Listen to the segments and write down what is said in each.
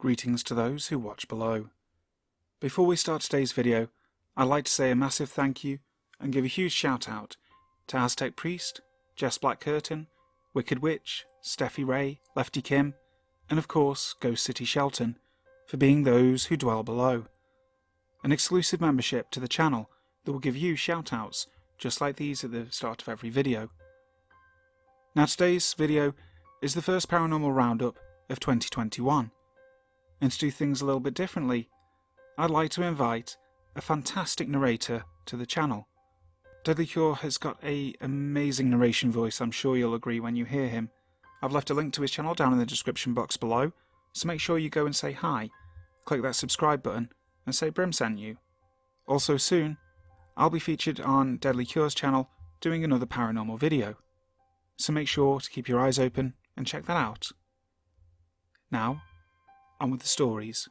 Greetings to those who watch below. Before we start today's video, I'd like to say a massive thank you and give a huge shout out to Aztec Priest, Jess Black Curtain, Wicked Witch, Steffi Ray, Lefty Kim, and of course Ghost City Shelton for being those who dwell below. An exclusive membership to the channel that will give you shout outs just like these at the start of every video. Now today's video is the first paranormal roundup of 2021. And to do things a little bit differently, I'd like to invite a fantastic narrator to the channel. DeadlyCure has got an amazing narration voice, I'm sure you'll agree when you hear him. I've left a link to his channel down in the description box below, so make sure you go and say hi, click that subscribe button and say Brim sent you. Also soon, I'll be featured on DeadlyCure's channel doing another paranormal video, so make sure to keep your eyes open and check that out. Now, on with the stories.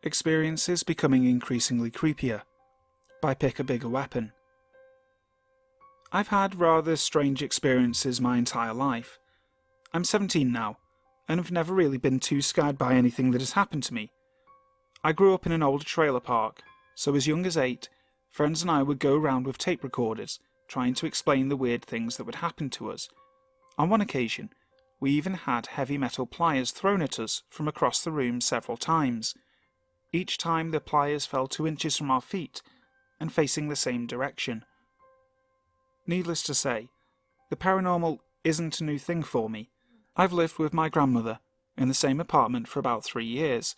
Experiences Becoming Increasingly Creepier by Pickabiggerweapon. I've had rather strange experiences my entire life. I'm 17 now, and have never really been too scared by anything that has happened to me. I grew up in an older trailer park, so as young as 8, friends and I would go around with tape recorders, trying to explain the weird things that would happen to us. On one occasion, we even had heavy metal pliers thrown at us from across the room several times. Each time the pliers fell 2 inches from our feet and facing the same direction. Needless to say, the paranormal isn't a new thing for me. I've lived with my grandmother in the same apartment for about 3 years.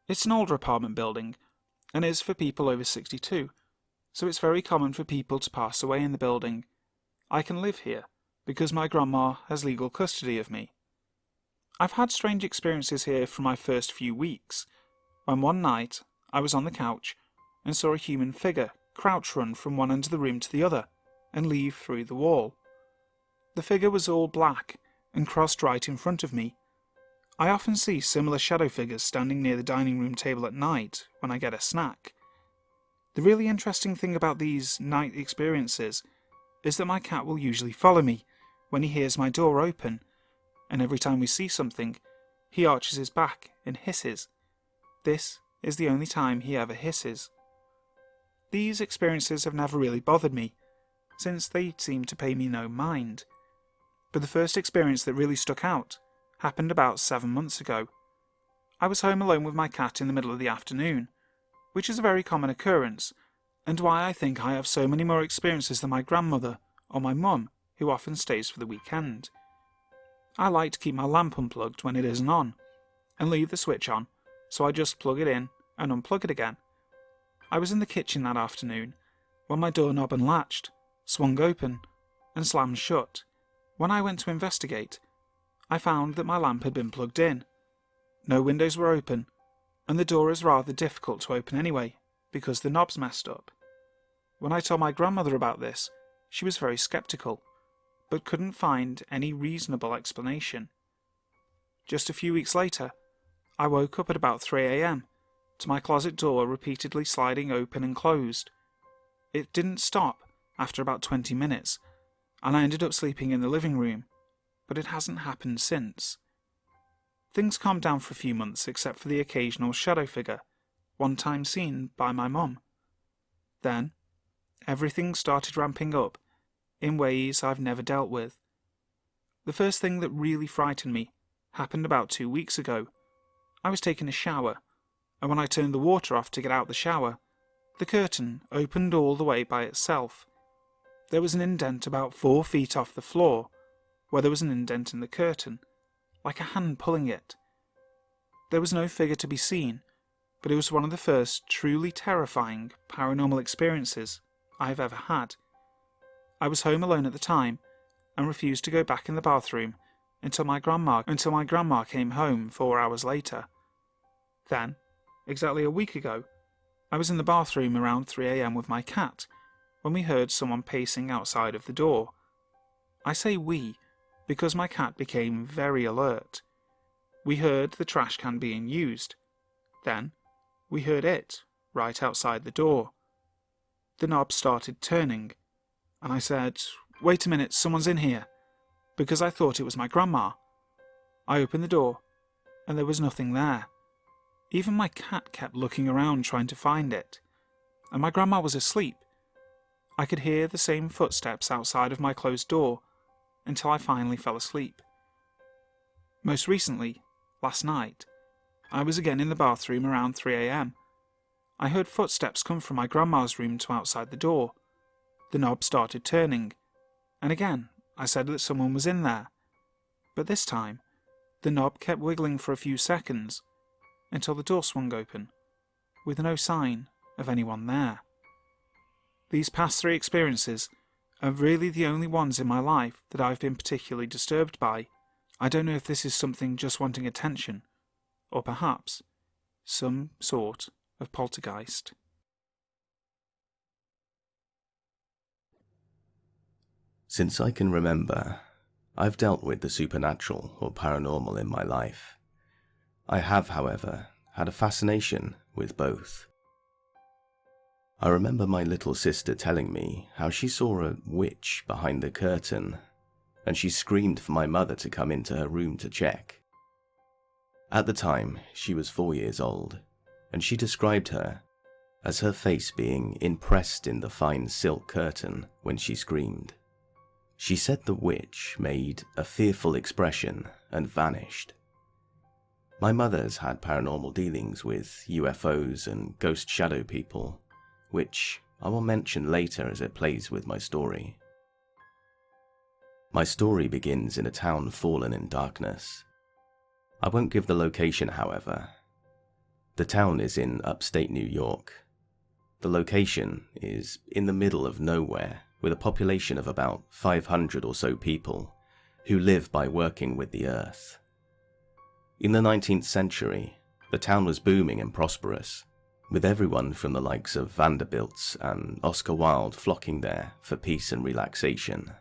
It's an older apartment building and is for people over 62, so it's very common for people to pass away in the building. I can live here because my grandma has legal custody of me. I've had strange experiences here for my first few weeks, when one night I was on the couch and saw a human figure crouch run from one end of the room to the other and leave through the wall. The figure was all black and crossed right in front of me. I often see similar shadow figures standing near the dining room table at night when I get a snack. The really interesting thing about these night experiences is that my cat will usually follow me when he hears my door open, and every time we see something, he arches his back and hisses. This is the only time he ever hisses. These experiences have never really bothered me, since they seem to pay me no mind. But the first experience that really stuck out happened about 7 months ago. I was home alone with my cat in the middle of the afternoon, which is a very common occurrence, and why I think I have so many more experiences than my grandmother or my mum, who often stays for the weekend. I like to keep my lamp unplugged when it isn't on, and leave the switch on, so I just plug it in and unplug it again. I was in the kitchen that afternoon, when my doorknob unlatched, swung open, and slammed shut. When I went to investigate, I found that my lamp had been plugged in. No windows were open, and the door is rather difficult to open anyway, because the knob's messed up. When I told my grandmother about this, she was very sceptical, but couldn't find any reasonable explanation. Just a few weeks later, I woke up at about 3 AM to my closet door repeatedly sliding open and closed. It didn't stop after about 20 minutes, and I ended up sleeping in the living room, but it hasn't happened since. Things calmed down for a few months except for the occasional shadow figure, one time seen by my mum. Then, everything started ramping up in ways I've never dealt with. The first thing that really frightened me happened about 2 weeks ago. I was taking a shower, and when I turned the water off to get out the shower, the curtain opened all the way by itself. There was an indent about 4 feet off the floor, where there was an indent in the curtain, like a hand pulling it. There was no figure to be seen, but it was one of the first truly terrifying paranormal experiences I've ever had. I was home alone at the time, and refused to go back in the bathroom until my grandma came home 4 hours later. Then, exactly a week ago, I was in the bathroom around 3 AM with my cat, when we heard someone pacing outside of the door. I say we, because my cat became very alert. We heard the trash can being used. Then, we heard it, right outside the door. The knob started turning, and I said, "Wait a minute, someone's in here," because I thought it was my grandma. I opened the door, and there was nothing there. Even my cat kept looking around trying to find it, and my grandma was asleep. I could hear the same footsteps outside of my closed door until I finally fell asleep. Most recently, last night, I was again in the bathroom around 3 a.m. I heard footsteps come from my grandma's room to outside the door. The knob started turning, and again I said that someone was in there. But this time, the knob kept wiggling for a few seconds until the door swung open, with no sign of anyone there. These past 3 experiences are really the only ones in my life that I've been particularly disturbed by. I don't know if this is something just wanting attention, or perhaps some sort of poltergeist. Since I can remember, I've dealt with the supernatural or paranormal in my life. I have, however, had a fascination with both. I remember my little sister telling me how she saw a witch behind the curtain, and she screamed for my mother to come into her room to check. At the time, she was 4 years old, and she described her as her face being impressed in the fine silk curtain when she screamed. She said the witch made a fearful expression and vanished. My mother's had paranormal dealings with UFOs and ghost shadow people, which I will mention later as it plays with my story. My story begins in a town fallen in darkness. I won't give the location, however. The town is in upstate New York. The location is in the middle of nowhere, with a population of about 500 or so people who live by working with the earth. In the 19th century, the town was booming and prosperous, with everyone from the likes of Vanderbilts and Oscar Wilde flocking there for peace and relaxation.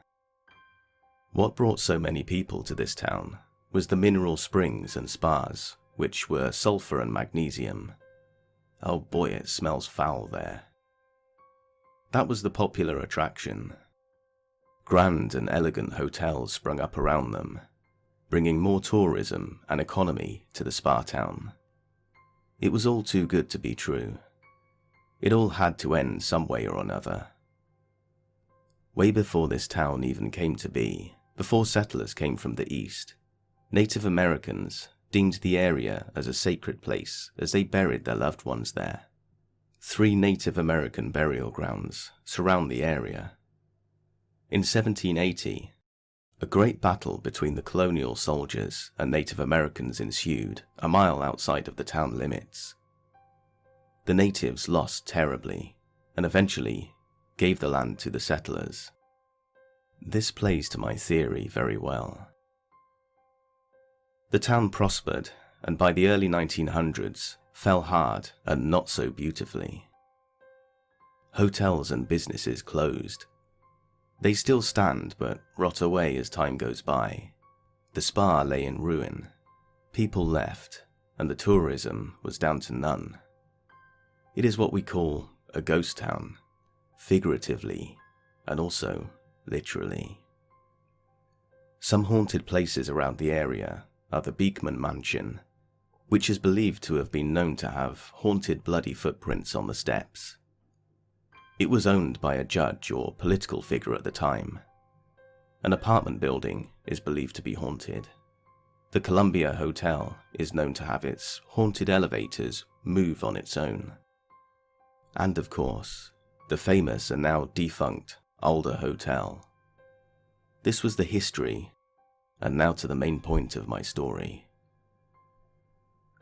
What brought so many people to this town was the mineral springs and spas, which were sulfur and magnesium. Oh boy, it smells foul there. That was the popular attraction. Grand and elegant hotels sprung up around them, bringing more tourism and economy to the spa town. It was all too good to be true. It all had to end some way or another. Way before this town even came to be, before settlers came from the east, Native Americans deemed the area as a sacred place as they buried their loved ones there. 3 Native American burial grounds surround the area. In 1780, a great battle between the colonial soldiers and Native Americans ensued a mile outside of the town limits. The natives lost terribly and eventually gave the land to the settlers. This plays to my theory very well. The town prospered, and by the early 1900s fell hard and not so beautifully. Hotels and businesses closed. They still stand but rot away as time goes by. The spa lay in ruin. People left, and the tourism was down to none. It is what we call a ghost town, figuratively and also literally. Some haunted places around the area are the Beekman Mansion, which is believed to have been known to have haunted bloody footprints on the steps. It was owned by a judge or political figure at the time. An apartment building is believed to be haunted. The Columbia Hotel is known to have its haunted elevators move on its own. And of course, the famous and now defunct Adler Hotel. This was the history, and now to the main point of my story.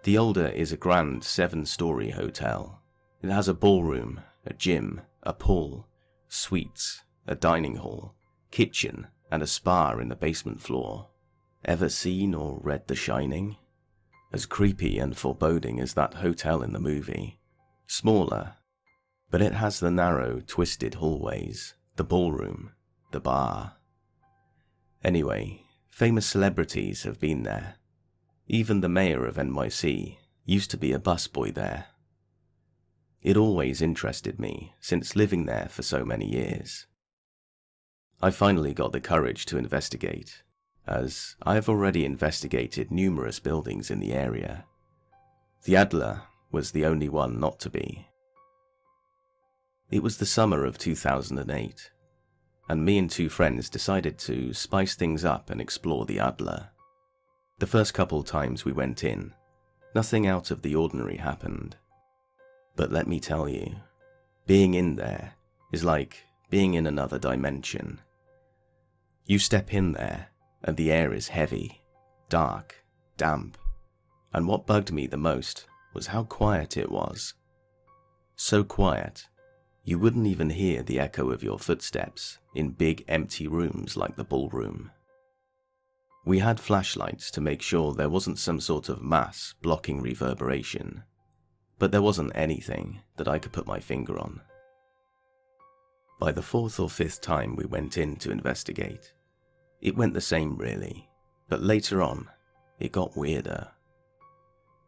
The Adler is a grand 7-story hotel. It has a ballroom, a gym, a pool, suites, a dining hall, kitchen, and a spa in the basement floor. Ever seen or read The Shining? As creepy and foreboding as that hotel in the movie. Smaller, but it has the narrow, twisted hallways, the ballroom, the bar. Anyway, famous celebrities have been there. Even the mayor of NYC used to be a busboy there. It always interested me since living there for so many years. I finally got the courage to investigate, as I have already investigated numerous buildings in the area. The Adler was the only one not to be. It was the summer of 2008, and me and two friends decided to spice things up and explore the Adler. The first couple times we went in, nothing out of the ordinary happened. But let me tell you, being in there is like being in another dimension. You step in there, and the air is heavy, dark, damp, and what bugged me the most was how quiet it was. So quiet, you wouldn't even hear the echo of your footsteps in big empty rooms like the ballroom. We had flashlights to make sure there wasn't some sort of mass blocking reverberation, but there wasn't anything that I could put my finger on. By the fourth or fifth time we went in to investigate, it went the same really, but later on, it got weirder.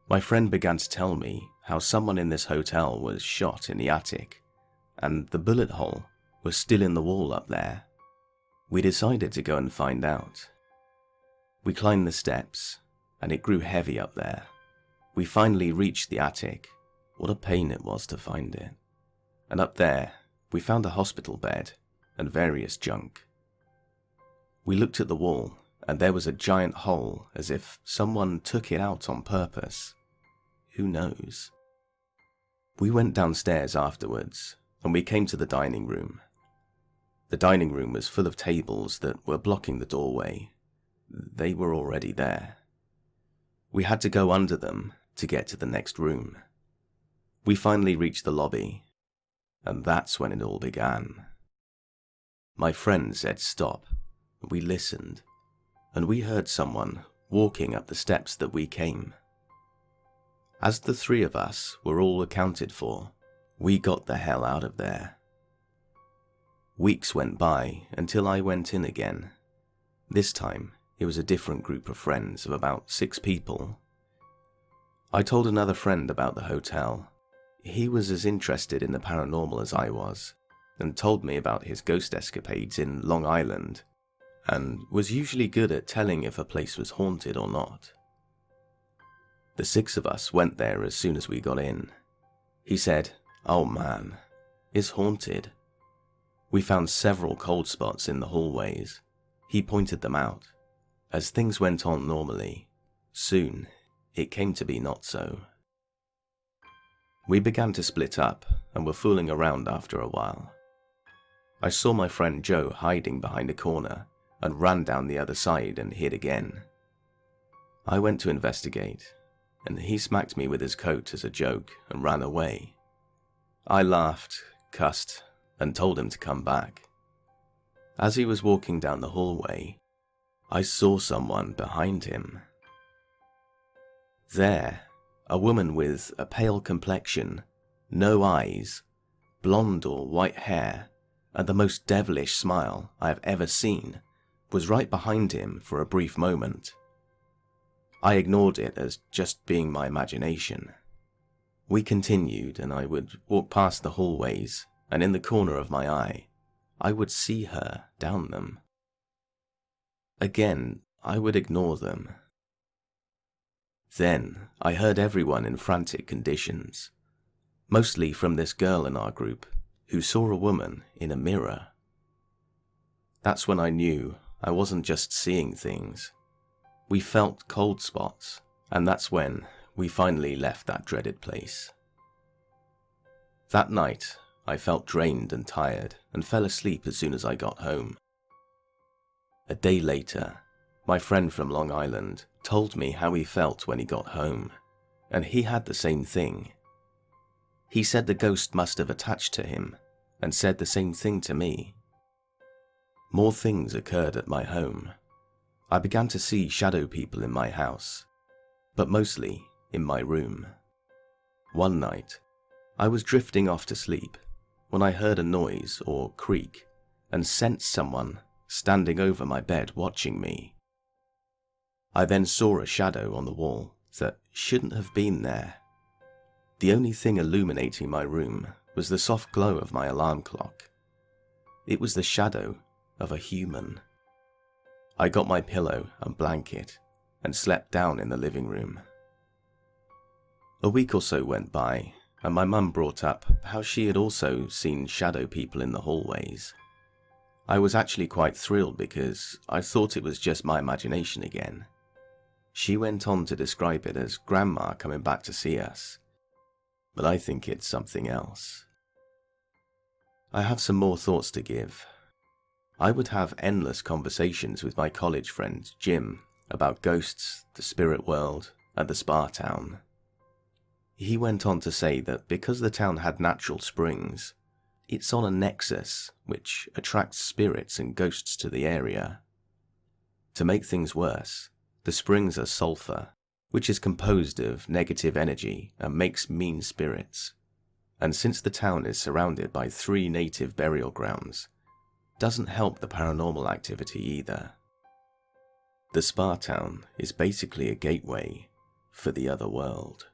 My friend began to tell me how someone in this hotel was shot in the attic, and the bullet hole was still in the wall up there. We decided to go and find out. We climbed the steps, and it grew heavy up there. We finally reached the attic. What a pain it was to find it. And up there, we found a hospital bed and various junk. We looked at the wall, and there was a giant hole as if someone took it out on purpose. Who knows? We went downstairs afterwards, and we came to the dining room. The dining room was full of tables that were blocking the doorway. They were already there. We had to go under them to get to the next room. We finally reached the lobby, and that's when it all began. My friend said stop. We listened, and we heard someone walking up the steps that we came. As the three of us were all accounted for, we got the hell out of there. Weeks went by until I went in again. This time, it was a different group of friends of about 6 people. I told another friend about the hotel. He was as interested in the paranormal as I was, and told me about his ghost escapades in Long Island, and was usually good at telling if a place was haunted or not. The 6 of us went there as soon as we got in. He said, "Oh man, it's haunted." We found several cold spots in the hallways. He pointed them out. As things went on normally, soon it came to be not so. We began to split up and were fooling around after a while. I saw my friend Joe hiding behind a corner and ran down the other side and hid again. I went to investigate, and he smacked me with his coat as a joke and ran away. I laughed, cussed, and told him to come back. As he was walking down the hallway, I saw someone behind him. There, a woman with a pale complexion, no eyes, blonde or white hair, and the most devilish smile I have ever seen, was right behind him for a brief moment. I ignored it as just being my imagination. We continued, and I would walk past the hallways, and in the corner of my eye, I would see her down them. Again, I would ignore them. Then, I heard everyone in frantic conditions, mostly from this girl in our group who saw a woman in a mirror. That's when I knew I wasn't just seeing things. We felt cold spots, and that's when we finally left that dreaded place. That night, I felt drained and tired and fell asleep as soon as I got home. A day later, my friend from Long Island told me how he felt when he got home, and he had the same thing. He said the ghost must have attached to him and said the same thing to me. More things occurred at my home. I began to see shadow people in my house, but mostly in my room. One night, I was drifting off to sleep when I heard a noise or creak and sensed someone standing over my bed watching me. I then saw a shadow on the wall that shouldn't have been there. The only thing illuminating my room was the soft glow of my alarm clock. It was the shadow of a human. I got my pillow and blanket and slept down in the living room. A week or so went by, and my mum brought up how she had also seen shadow people in the hallways. I was actually quite thrilled because I thought it was just my imagination again. She went on to describe it as Grandma coming back to see us, but I think it's something else. I have some more thoughts to give. I would have endless conversations with my college friend Jim about ghosts, the spirit world, and the spa town. He went on to say that because the town had natural springs, it's on a nexus which attracts spirits and ghosts to the area. To make things worse, the springs are sulfur, which is composed of negative energy and makes mean spirits. And since the town is surrounded by 3 native burial grounds, doesn't help the paranormal activity either. The spa town is basically a gateway for the other world.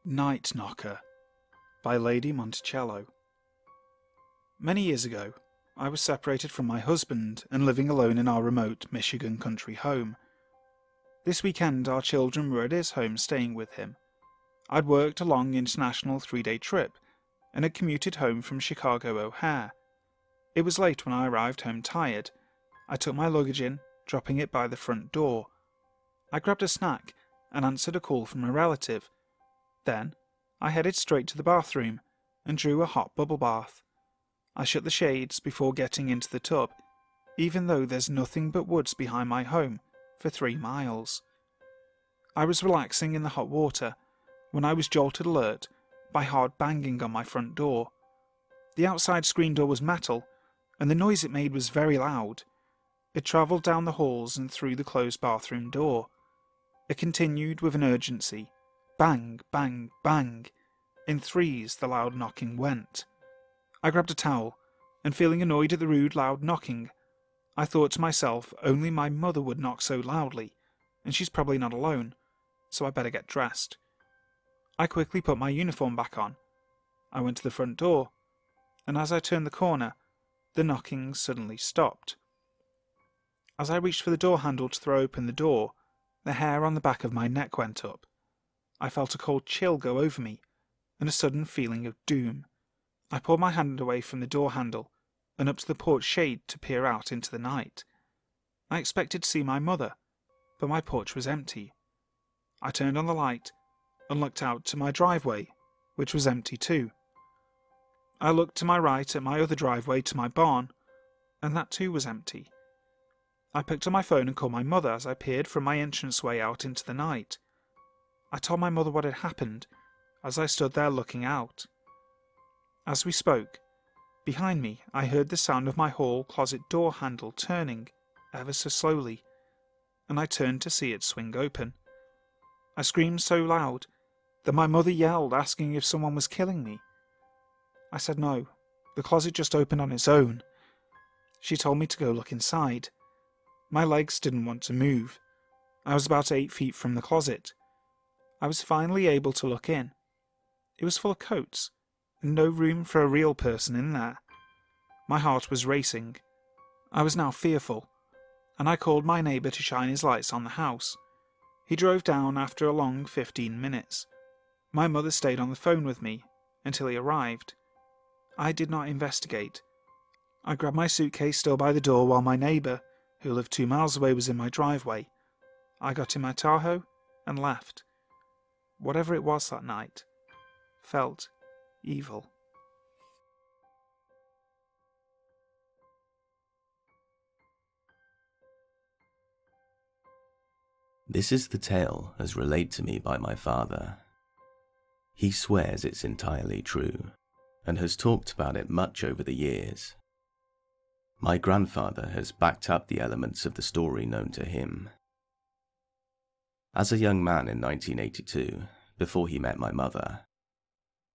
Night Knocker by LadyMonticello. Many years ago, I was separated from my husband and living alone in our remote Michigan country home. This weekend our children were at his home staying with him. I'd worked a long international 3-day trip and had commuted home from Chicago O'Hare. It was late when I arrived home tired. I took my luggage in, dropping it by the front door. I grabbed a snack and answered a call from a relative. Then, I headed straight to the bathroom and drew a hot bubble bath. I shut the shades before getting into the tub, even though there's nothing but woods behind my home for 3 miles. I was relaxing in the hot water when I was jolted alert by hard banging on my front door. The outside screen door was metal, and the noise it made was very loud. It travelled down the halls and through the closed bathroom door. It continued with an urgency. Bang, bang, bang. In 3s the loud knocking went. I grabbed a towel, and feeling annoyed at the rude loud knocking, I thought to myself only my mother would knock so loudly, and she's probably not alone, so I better get dressed. I quickly put my uniform back on. I went to the front door, and as I turned the corner, the knocking suddenly stopped. As I reached for the door handle to throw open the door, the hair on the back of my neck went up. I felt a cold chill go over me, and a sudden feeling of doom. I pulled my hand away from the door handle and up to the porch shade to peer out into the night. I expected to see my mother, but my porch was empty. I turned on the light and looked out to my driveway, which was empty too. I looked to my right at my other driveway to my barn, and that too was empty. I picked up my phone and called my mother as I peered from my entranceway out into the night. I told my mother what had happened as I stood there looking out. As we spoke, behind me I heard the sound of my hall closet door handle turning ever so slowly, and I turned to see it swing open. I screamed so loud that my mother yelled, asking if someone was killing me. I said no, the closet just opened on its own. She told me to go look inside. My legs didn't want to move. I was about 8 feet from the closet. I was finally able to look in. It was full of coats, and no room for a real person in there. My heart was racing. I was now fearful, and I called my neighbour to shine his lights on the house. He drove down after a long 15 minutes. My mother stayed on the phone with me until he arrived. I did not investigate. I grabbed my suitcase still by the door while my neighbour, who lived 2 miles away, was in my driveway. I got in my Tahoe and left. Whatever it was that night felt evil. This is the tale as relayed to me by my father. He swears it's entirely true, and has talked about it much over the years. My grandfather has backed up the elements of the story known to him. As a young man in 1982, before he met my mother,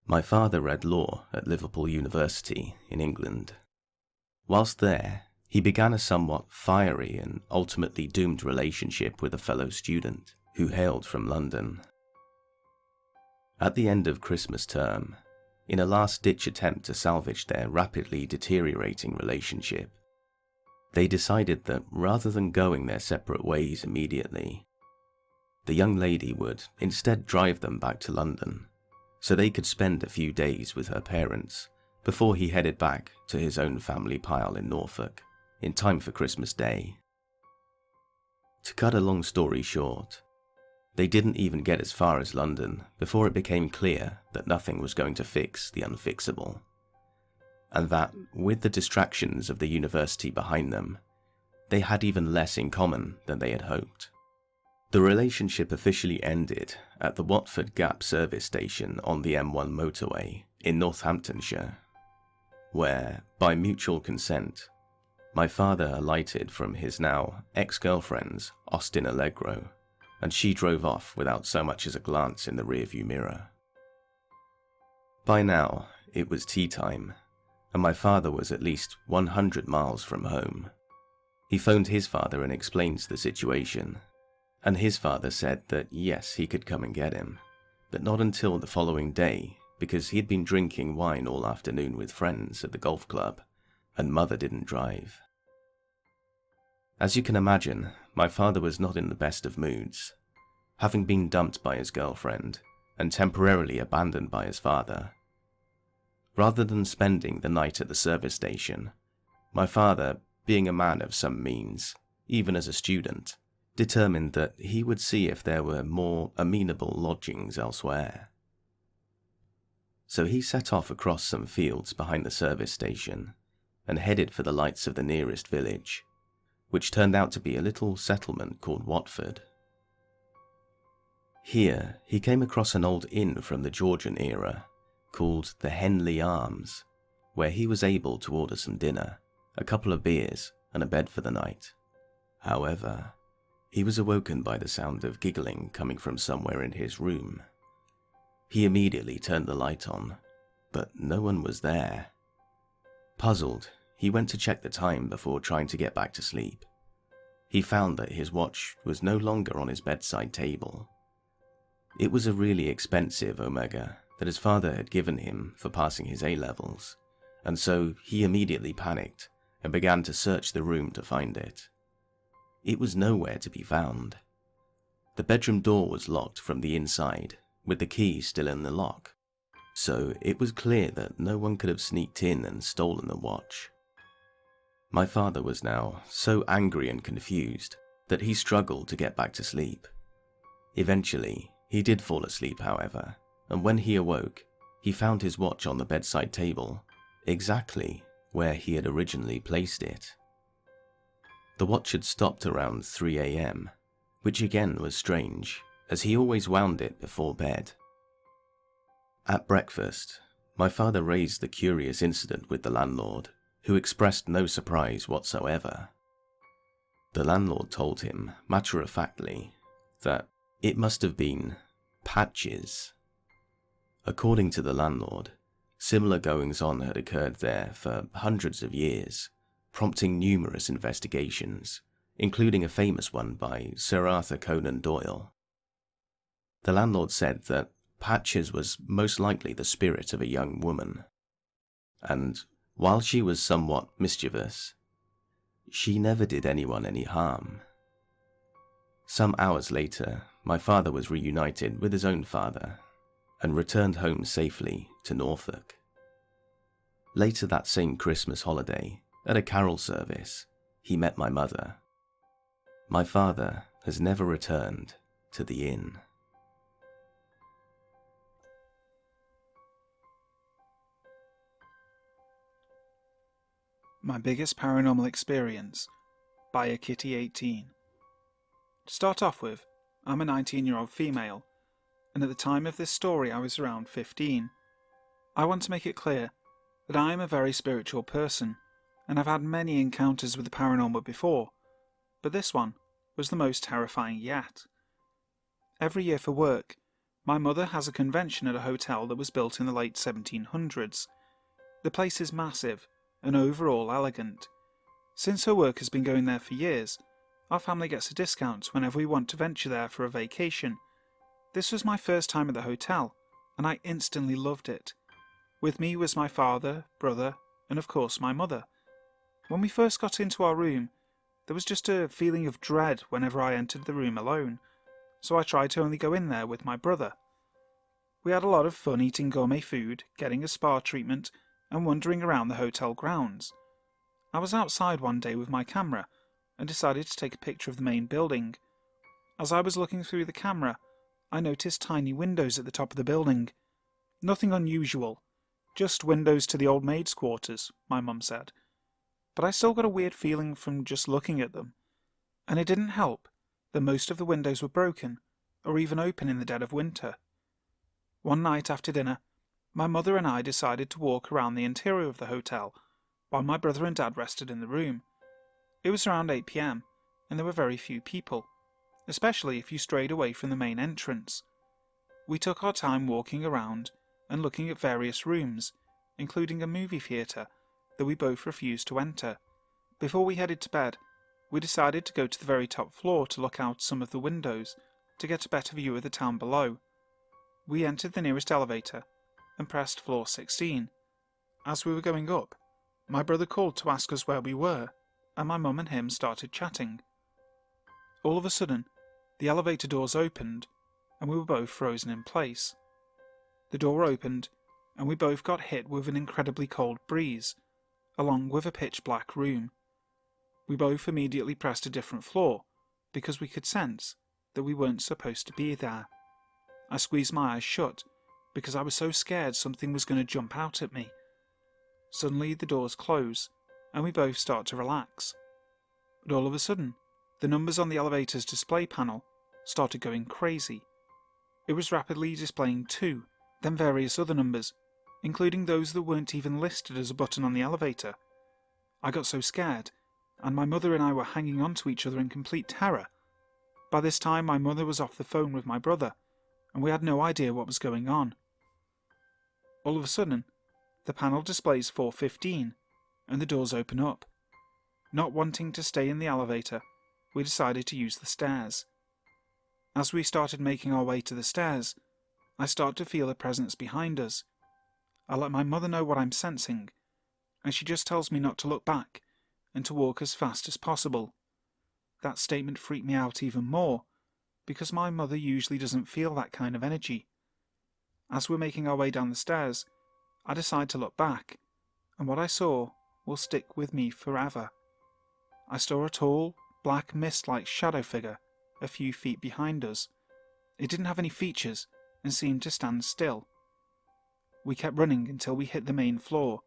my father read law at Liverpool University in England. Whilst there, he began a somewhat fiery and ultimately doomed relationship with a fellow student who hailed from London. At the end of Christmas term, in a last-ditch attempt to salvage their rapidly deteriorating relationship. They decided that rather than going their separate ways immediately, the young lady would instead drive them back to London so they could spend a few days with her parents before he headed back to his own family pile in Norfolk in time for Christmas Day. To cut a long story short, they didn't even get as far as London before it became clear that nothing was going to fix the unfixable, and that, with the distractions of the university behind them, they had even less in common than they had hoped. The relationship officially ended at the Watford Gap service station on the M1 motorway in Northamptonshire, where, by mutual consent, my father alighted from his now ex-girlfriend's Austin Allegro, and she drove off without so much as a glance in the rearview mirror. By now, it was tea time, and my father was at least 100 miles from home. He phoned his father and explained the situation, and his father said that yes, he could come and get him, but not until the following day because he'd been drinking wine all afternoon with friends at the golf club, and mother didn't drive. As you can imagine, my father was not in the best of moods. Having been dumped by his girlfriend and temporarily abandoned by his father, rather than spending the night at the service station, my father, being a man of some means, even as a student, determined that he would see if there were more amenable lodgings elsewhere. So he set off across some fields behind the service station and headed for the lights of the nearest village, which turned out to be a little settlement called Watford. Here he came across an old inn from the Georgian era called the Henley Arms, where he was able to order some dinner, a couple of beers, and a bed for the night. However, he was awoken by the sound of giggling coming from somewhere in his room. He immediately turned the light on, but no one was there. Puzzled, he went to check the time before trying to get back to sleep. He found that his watch was no longer on his bedside table. It was a really expensive Omega that his father had given him for passing his A-levels, and so he immediately panicked and began to search the room to find it. It was nowhere to be found. The bedroom door was locked from the inside, with the key still in the lock, so it was clear that no one could have sneaked in and stolen the watch. My father was now so angry and confused that he struggled to get back to sleep. Eventually, he did fall asleep, however, and when he awoke, he found his watch on the bedside table, exactly where he had originally placed it. The watch had stopped around 3 a.m, which again was strange, as he always wound it before bed. At breakfast, my father raised the curious incident with the landlord, who expressed no surprise whatsoever. The landlord told him, matter-of-factly, that it must have been patches. According to the landlord, similar goings-on had occurred there for hundreds of years, prompting numerous investigations, including a famous one by Sir Arthur Conan Doyle. The landlord said that Patches was most likely the spirit of a young woman, and while she was somewhat mischievous, she never did anyone any harm. Some hours later, my father was reunited with his own father and returned home safely to Norfolk. Later that same Christmas holiday, at a carol service, he met my mother. My father has never returned to the inn. My Biggest Paranormal Experience by a Kitty 18. To start off with, I'm a 19-year-old female, and at the time of this story I was around 15. I want to make it clear that I am a very spiritual person, and I've had many encounters with the paranormal before, but this one was the most terrifying yet. Every year for work, my mother has a convention at a hotel that was built in the late 1700s. The place is massive and overall elegant. Since her work has been going there for years, our family gets a discount whenever we want to venture there for a vacation. This was my first time at the hotel, and I instantly loved it. With me was my father, brother, and of course my mother. When we first got into our room, there was just a feeling of dread whenever I entered the room alone, so I tried to only go in there with my brother. We had a lot of fun eating gourmet food, getting a spa treatment, and wandering around the hotel grounds. I was outside one day with my camera, and decided to take a picture of the main building. As I was looking through the camera, I noticed tiny windows at the top of the building. Nothing unusual, just windows to the old maid's quarters, my mum said. But I still got a weird feeling from just looking at them, and it didn't help that most of the windows were broken, or even open in the dead of winter. One night after dinner, my mother and I decided to walk around the interior of the hotel, while my brother and dad rested in the room. It was around 8 p.m, and there were very few people, especially if you strayed away from the main entrance. We took our time walking around and looking at various rooms, including a movie theatre that we both refused to enter. Before we headed to bed, we decided to go to the very top floor to look out some of the windows to get a better view of the town below. We entered the nearest elevator and pressed floor 16. As we were going up, my brother called to ask us where we were, and my mum and him started chatting. All of a sudden, the elevator doors opened, and we were both frozen in place. The door opened, and we both got hit with an incredibly cold breeze, along with a pitch-black room. We both immediately pressed a different floor, because we could sense that we weren't supposed to be there. I squeezed my eyes shut, because I was so scared something was going to jump out at me. Suddenly the doors close, and we both start to relax. But all of a sudden, the numbers on the elevator's display panel started going crazy. It was rapidly displaying 2, then various other numbers, including those that weren't even listed as a button on the elevator. I got so scared, and my mother and I were hanging on to each other in complete terror. By this time my mother was off the phone with my brother, and we had no idea what was going on. All of a sudden, the panel displays 4:15, and the doors open up. Not wanting to stay in the elevator, we decided to use the stairs. As we started making our way to the stairs, I start to feel a presence behind us. I let my mother know what I'm sensing, and she just tells me not to look back and to walk as fast as possible. That statement freaked me out even more, because my mother usually doesn't feel that kind of energy. As we're making our way down the stairs, I decide to look back, and what I saw will stick with me forever. I saw a tall, black mist-like shadow figure a few feet behind us. It didn't have any features and seemed to stand still. We kept running until we hit the main floor,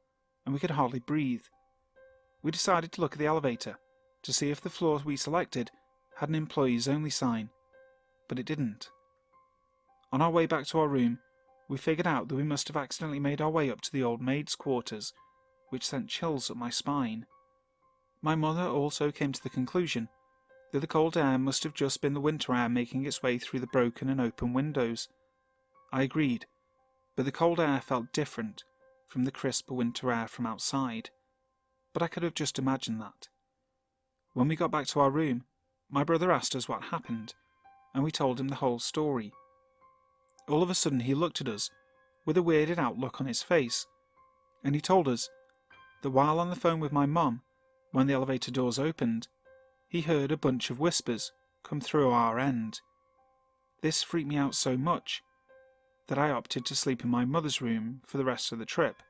and we could hardly breathe. We decided to look at the elevator to see if the floor we selected had an employees only sign, but it didn't. On our way back to our room, we figured out that we must have accidentally made our way up to the old maid's quarters, which sent chills up my spine. My mother also came to the conclusion that the cold air must have just been the winter air making its way through the broken and open windows. I agreed, but the cold air felt different from the crisp winter air from outside, but I could have just imagined that. When we got back to our room, my brother asked us what happened, and we told him the whole story. All of a sudden he looked at us with a weirded out look on his face, and he told us that while on the phone with my mum, when the elevator doors opened, he heard a bunch of whispers come through our end. This freaked me out so much that I opted to sleep in my mother's room for the rest of the trip.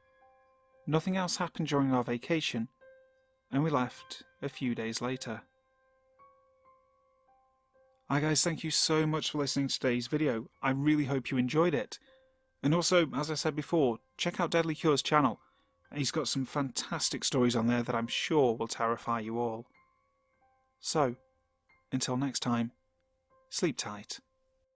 Nothing else happened during our vacation, and we left a few days later. Hi guys, thank you so much for listening to today's video. I really hope you enjoyed it. And also, as I said before, check out DeadlyCure's channel. He's got some fantastic stories on there that I'm sure will terrify you all. So, until next time, sleep tight.